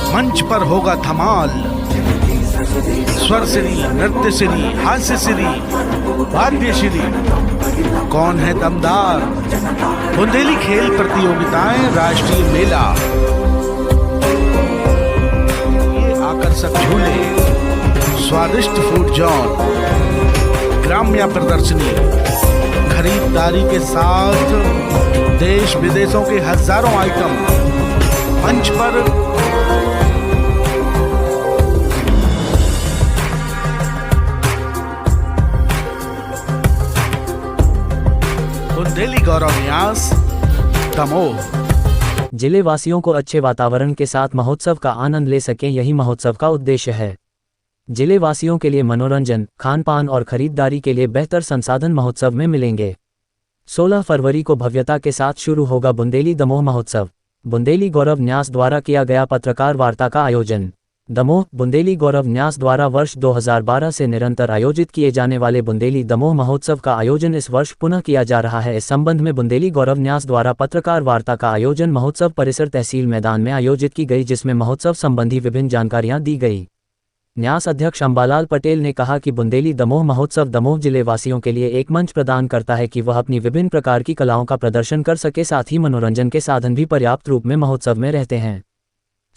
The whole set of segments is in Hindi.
मंच पर होगा धमाल। स्वर श्री, नृत्य श्री, हास्य श्री, वाद्य श्री, कौन है दमदार? बुंदेली खेल प्रतियोगिताएं, राष्ट्रीय मेला, ये आकर्षक झूले, स्वादिष्ट फूड जोन, ग्राम्य प्रदर्शनी, खरीदारी के साथ देश विदेशों के हजारों आइटम मंच पर। बुंदेली गौरव न्यास, दमोह। जिले वासियों को अच्छे वातावरण के साथ महोत्सव का आनंद ले सकें, यही महोत्सव का उद्देश्य है। जिले वासियों के लिए मनोरंजन, खान पान और खरीदारी के लिए बेहतर संसाधन महोत्सव में मिलेंगे। 16 फरवरी को भव्यता के साथ शुरू होगा बुंदेली दमोह महोत्सव। बुंदेली गौरव न्यास द्वारा किया गया पत्रकार वार्ता का आयोजन। दमोह। बुंदेली गौरव न्यास द्वारा वर्ष 2012 से निरंतर आयोजित किए जाने वाले बुंदेली दमोह महोत्सव का आयोजन इस वर्ष पुनः किया जा रहा है। इस संबंध में बुंदेली गौरव न्यास द्वारा पत्रकार वार्ता का आयोजन महोत्सव परिसर तहसील मैदान में आयोजित की गई, जिसमें महोत्सव संबंधी विभिन्न जानकारियां दी गई। न्यास अध्यक्ष अंबालाल पटेल ने कहा कि बुंदेली दमोह महोत्सव दमोह जिले वासियों के लिए एक मंच प्रदान करता है कि वह अपनी विभिन्न प्रकार की कलाओं का प्रदर्शन कर सके, साथ ही मनोरंजन के साधन भी पर्याप्त रूप में महोत्सव में रहते हैं।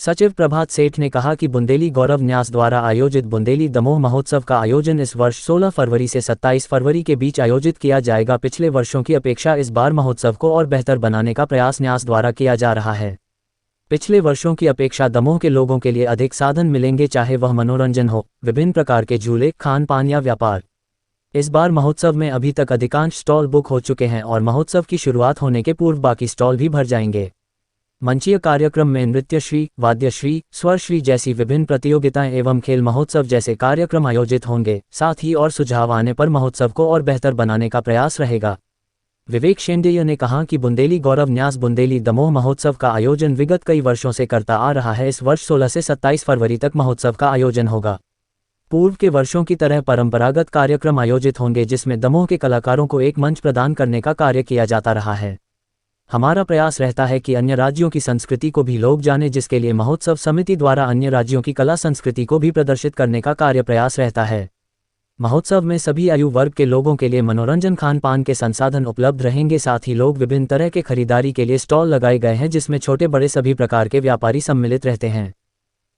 सचिव प्रभात सेठ ने कहा कि बुंदेली गौरव न्यास द्वारा आयोजित बुंदेली दमोह महोत्सव का आयोजन इस वर्ष 16 फरवरी से 27 फरवरी के बीच आयोजित किया जाएगा। पिछले वर्षों की अपेक्षा इस बार महोत्सव को और बेहतर बनाने का प्रयास न्यास द्वारा किया जा रहा है। पिछले वर्षों की अपेक्षा दमोह के लोगों के लिए अधिक साधन मिलेंगे, चाहे वह मनोरंजन हो, विभिन्न प्रकार के झूले, खान पान या व्यापार। इस बार महोत्सव में अभी तक अधिकांश स्टॉल बुक हो चुके हैं और महोत्सव की शुरुआत होने के पूर्व बाकी स्टॉल भी भर जाएंगे। मंचीय कार्यक्रम में नृत्यश्री, वाद्यश्री, स्वरश्री जैसी विभिन्न प्रतियोगिताएं एवं खेल महोत्सव जैसे कार्यक्रम आयोजित होंगे। साथ ही और सुझाव आने पर महोत्सव को और बेहतर बनाने का प्रयास रहेगा। विवेक शेंडेय ने कहा कि बुंदेली गौरव न्यास बुंदेली दमोह महोत्सव का आयोजन विगत कई वर्षों से करता आ रहा है। इस वर्ष 16 से 27 फरवरी तक महोत्सव का आयोजन होगा। पूर्व के वर्षों की तरह परंपरागत कार्यक्रम आयोजित होंगे, जिसमें दमोह के कलाकारों को एक मंच प्रदान करने का कार्य किया जाता रहा है। हमारा प्रयास रहता है कि अन्य राज्यों की संस्कृति को भी लोग जाने, जिसके लिए महोत्सव समिति द्वारा अन्य राज्यों की कला संस्कृति को भी प्रदर्शित करने का कार्य प्रयास रहता है। महोत्सव में सभी आयु वर्ग के लोगों के लिए मनोरंजन, खान पान के संसाधन उपलब्ध रहेंगे। साथ ही लोग विभिन्न तरह के खरीदारी के लिए स्टॉल लगाए गए हैं, जिसमें छोटे बड़े सभी प्रकार के व्यापारी सम्मिलित रहते हैं।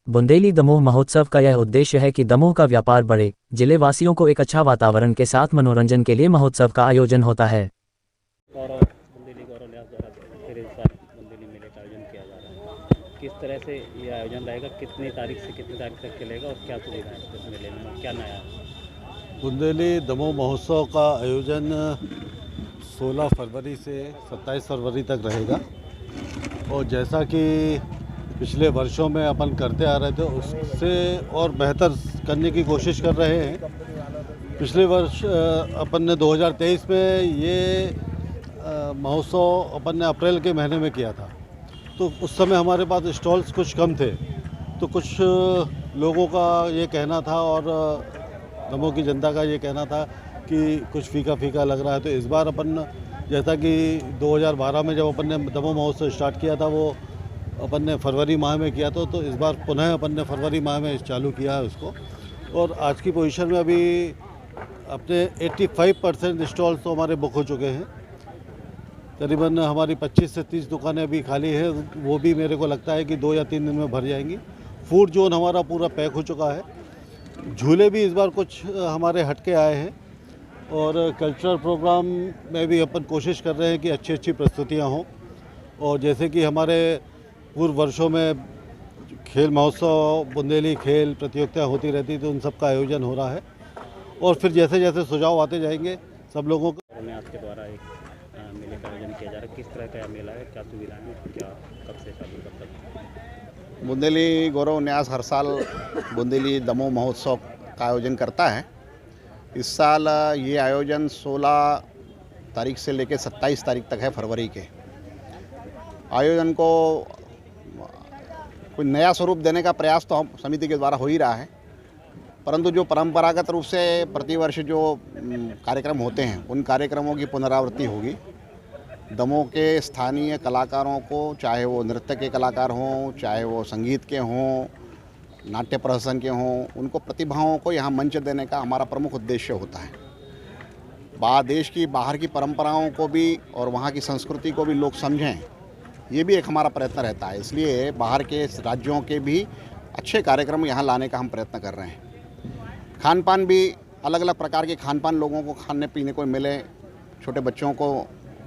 बुंदेली दमोह महोत्सव का यह उद्देश्य है कि दमोह का व्यापार बढ़े। जिले वासियों को एक अच्छा वातावरण के साथ मनोरंजन के लिए महोत्सव का आयोजन होता है। किस तरह से ये आयोजन रहेगा, कितनी तारीख से कितनी तारीख तक चलेगा और क्या सुविधा है इस मेले में और क्या नया है? बुंदेली दमोह महोत्सव का आयोजन 16 फरवरी से 27 फरवरी तक रहेगा और जैसा कि पिछले वर्षों में अपन करते आ रहे थे, उससे और बेहतर करने की कोशिश कर रहे हैं। पिछले वर्ष अपन ने 2023 में ये महोत्सव अपन ने अप्रैल के महीने में किया था, तो उस समय हमारे पास स्टॉल्स कुछ कम थे, तो कुछ लोगों का ये कहना था और दमोह की जनता का ये कहना था कि कुछ फीका फीका लग रहा है। तो इस बार अपन, जैसा कि 2012 में जब अपन ने दमोह महोत्सव स्टार्ट किया था, वो अपन ने फरवरी माह में किया था, तो इस बार पुनः अपन ने फरवरी माह में चालू किया है उसको। और आज की पोजीशन में अभी अपने 85% स्टॉल्स तो हमारे बुक हो चुके हैं। करीबन हमारी 25 से 30 दुकानें अभी खाली है, वो भी मेरे को लगता है कि 2 या 3 दिन में भर जाएंगी। फूड जोन हमारा पूरा पैक हो चुका है। झूले भी इस बार कुछ हमारे हटके आए हैं और कल्चरल प्रोग्राम में भी अपन कोशिश कर रहे हैं कि अच्छी अच्छी प्रस्तुतियां हों। और जैसे कि हमारे पूर्व वर्षों में खेल महोत्सव, बुंदेली खेल प्रतियोगिताएँ होती रहती, तो उन सब का आयोजन हो रहा है। और फिर जैसे जैसे सुझाव आते जाएंगे सब लोगों को। आपके द्वारा एक मेले का आयोजन किया जा रहा है, किस तरह का मेला है, क्या सुविधाएं हैं, क्या कब से चालू कब तक? बुंदेली गौरव न्यास हर साल बुंदेली दमोह महोत्सव का आयोजन करता है। इस साल ये आयोजन 16 तारीख से लेकर 27 तारीख तक है फरवरी के। आयोजन को कोई नया स्वरूप देने का प्रयास तो हम समिति के द्वारा हो ही रहा है, परंतु जो परंपरागत रूप से प्रतिवर्ष जो कार्यक्रम होते हैं, उन कार्यक्रमों की पुनरावृत्ति होगी। दमोह के स्थानीय कलाकारों को, चाहे वो नृत्य के कलाकार हों, चाहे वो संगीत के हों, नाट्य प्रदर्शन के हों, उनको प्रतिभाओं को यहाँ मंच देने का हमारा प्रमुख उद्देश्य होता है। देश की बाहर की परंपराओं को भी और वहाँ की संस्कृति को भी लोग समझें, ये भी एक हमारा प्रयत्न रहता है। इसलिए बाहर के राज्यों के भी अच्छे कार्यक्रम यहाँ लाने का हम प्रयत्न कर रहे हैं। खान पान भी अलग अलग प्रकार के खान पान लोगों को खाने पीने को मिले, छोटे बच्चों को,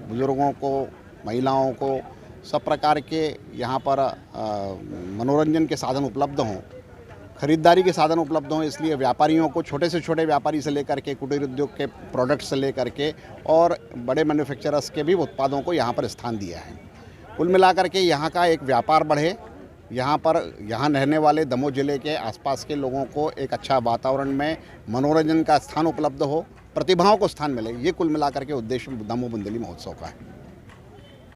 बुज़ुर्गों को, महिलाओं को, सब प्रकार के यहाँ पर मनोरंजन के साधन उपलब्ध हों, खरीदारी के साधन उपलब्ध हों। इसलिए व्यापारियों को, छोटे से छोटे व्यापारी से लेकर के कुटीर उद्योग के प्रोडक्ट से लेकर के और बड़े मैन्युफैक्चरर्स के भी उत्पादों को यहाँ पर स्थान दिया है। कुल मिलाकर के यहाँ का एक व्यापार बढ़े, यहाँ रहने वाले दमोह जिले के आसपास के लोगों को एक अच्छा वातावरण में मनोरंजन का स्थान उपलब्ध हो, प्रतिभाओं को स्थान मिले, ये कुल मिलाकर के उद्देश्य दमोह बुंदेली महोत्सव का है।